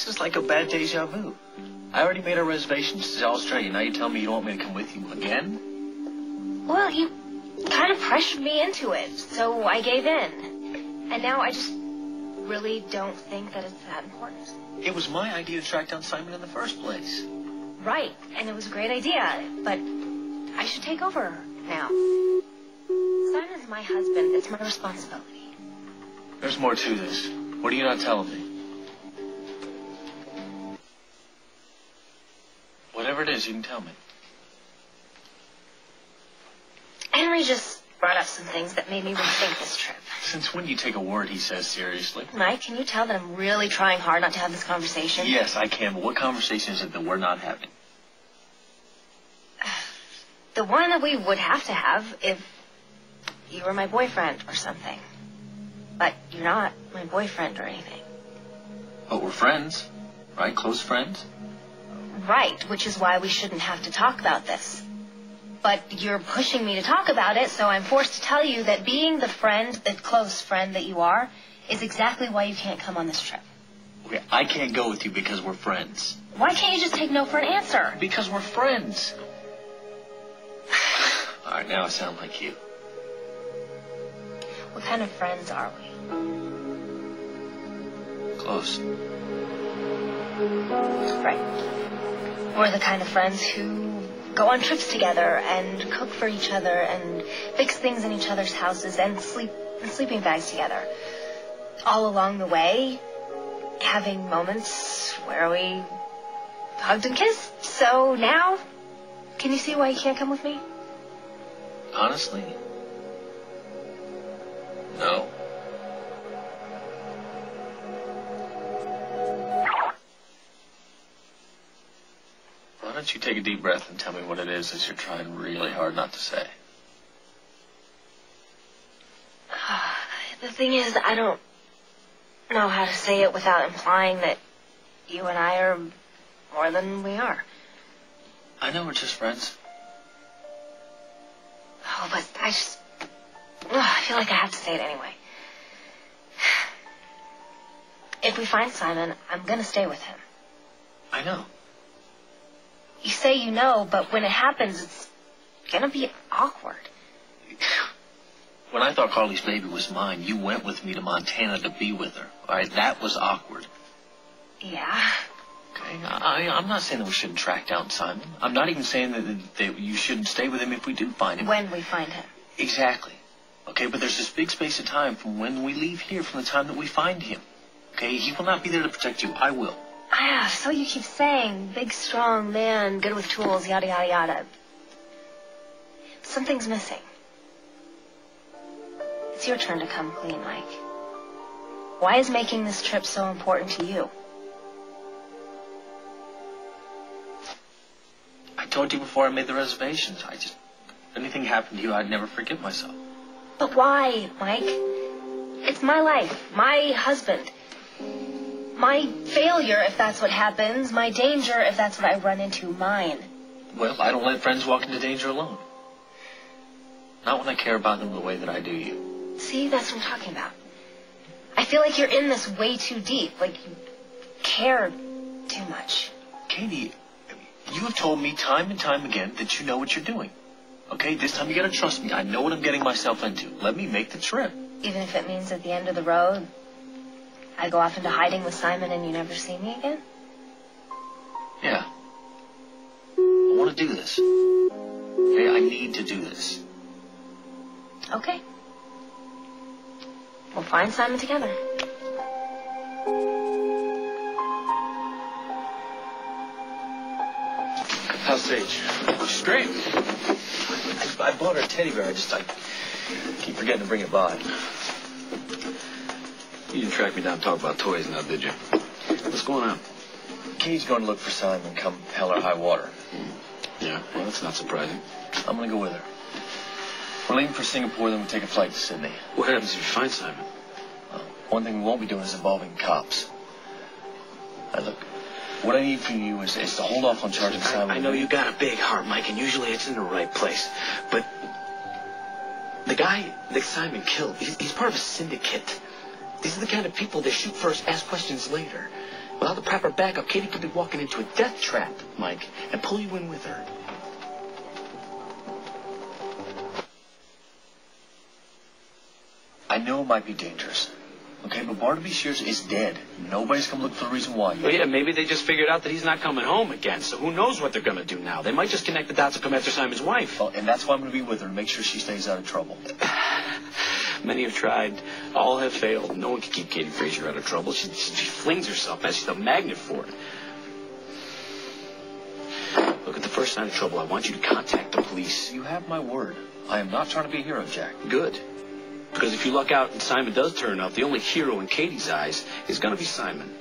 This is like a bad deja vu. I already made our reservations to Australia. Now you tell me you don't want me to come with you again? Well, you kind of pressured me into it, so I gave in. And now I just really don't think that it's that important. It was my idea to track down Simon in the first place. Right, and it was a great idea, but I should take over now. Simon's my husband. It's my responsibility. There's more to this. What are you not telling me? Whatever it is, you can tell me. Henry just brought up some things that made me rethink this trip. Since when do you take a word he says seriously? Mike, can you tell that I'm really trying hard not to have this conversation? Yes, I can, but what conversation is it that we're not having? The one that we would have to have if you were my boyfriend or something. But you're not my boyfriend or anything. But we're friends, right? Close friends? Right, which is why we shouldn't have to talk about this. But you're pushing me to talk about it, so I'm forced to tell you that being the close friend that you are, is exactly why you can't come on this trip. Okay, I can't go with you because we're friends. Why can't you just take no for an answer? Because we're friends. All right, now I sound like you. What kind of friends are we? Close. Right. We're the kind of friends who go on trips together and cook for each other and fix things in each other's houses and sleep in sleeping bags together. All along the way, having moments where we hugged and kissed. So now, can you see why you can't come with me? Honestly? No. Why don't you take a deep breath and tell me what it is that you're trying really hard not to say? The thing is, I don't know how to say it without implying that you and I are more than we are. I know we're just friends. Oh, but I feel like I have to say it anyway. If we find Simon, I'm gonna stay with him. I know. You say you know, but when it happens, it's gonna be awkward. When I thought Carly's baby was mine, you went with me to Montana to be with her. All right, that was awkward. Yeah. Okay, I'm not saying that we shouldn't track down Simon. I'm not even saying that you shouldn't stay with him if we do find him. When we find him. Exactly. Okay, but there's this big space of time from when we leave here from the time that we find him. Okay, he will not be there to protect you. I will. Ah, so you keep saying, big, strong man, good with tools, yada, yada, yada. Something's missing. It's your turn to come clean, Mike. Why is making this trip so important to you? I told you before I made the reservations. If anything happened to you, I'd never forgive myself. But why, Mike? It's my life, my husband. My failure, if that's what happens. My danger, if that's what I run into. Mine. Well, I don't let friends walk into danger alone. Not when I care about them the way that I do you. See, that's what I'm talking about. I feel like you're in this way too deep. Like you care too much. Katie, you have told me time and time again that you know what you're doing. Okay, this time you gotta trust me. I know what I'm getting myself into. Let me make the trip. Even if it means at the end of the road, I go off into hiding with Simon and you never see me again? Yeah. I want to do this. Okay, I need to do this. Okay. We'll find Simon together. How's Sage? She's great. I bought her a teddy bear. I keep forgetting to bring it by. You didn't track me down and talk about toys now, did you? What's going on? Katie's going to look for Simon come hell or high water. Yeah, well, that's not surprising. I'm going to go with her. We're leaving for Singapore, then we take a flight to Sydney. What happens if you find Simon? Well, one thing we won't be doing is involving cops. Now, look, what I need from you is to hold off on charging Simon. I know you got a big heart, Mike, and usually it's in the right place. But the guy that Simon killed, he's part of a syndicate. These are the kind of people that shoot first, ask questions later. Without the proper backup, Katie could be walking into a death trap, Mike, and pull you in with her. I know it might be dangerous. Okay, but Barnaby Shears is dead. Nobody's come look for the reason why. Well, yeah, maybe they just figured out that he's not coming home again, so who knows what they're going to do now. They might just connect the dots and come after Simon's wife. Well, and that's why I'm going to be with her, to make sure she stays out of trouble. Many have tried. All have failed. No one can keep Katie Frazier out of trouble. She flings herself, man. She's a magnet for it. Look, at the first sign of trouble, I want you to contact the police. You have my word. I am not trying to be a hero, Jack. Good. Because if you luck out and Simon does turn up, the only hero in Katie's eyes is going to be Simon.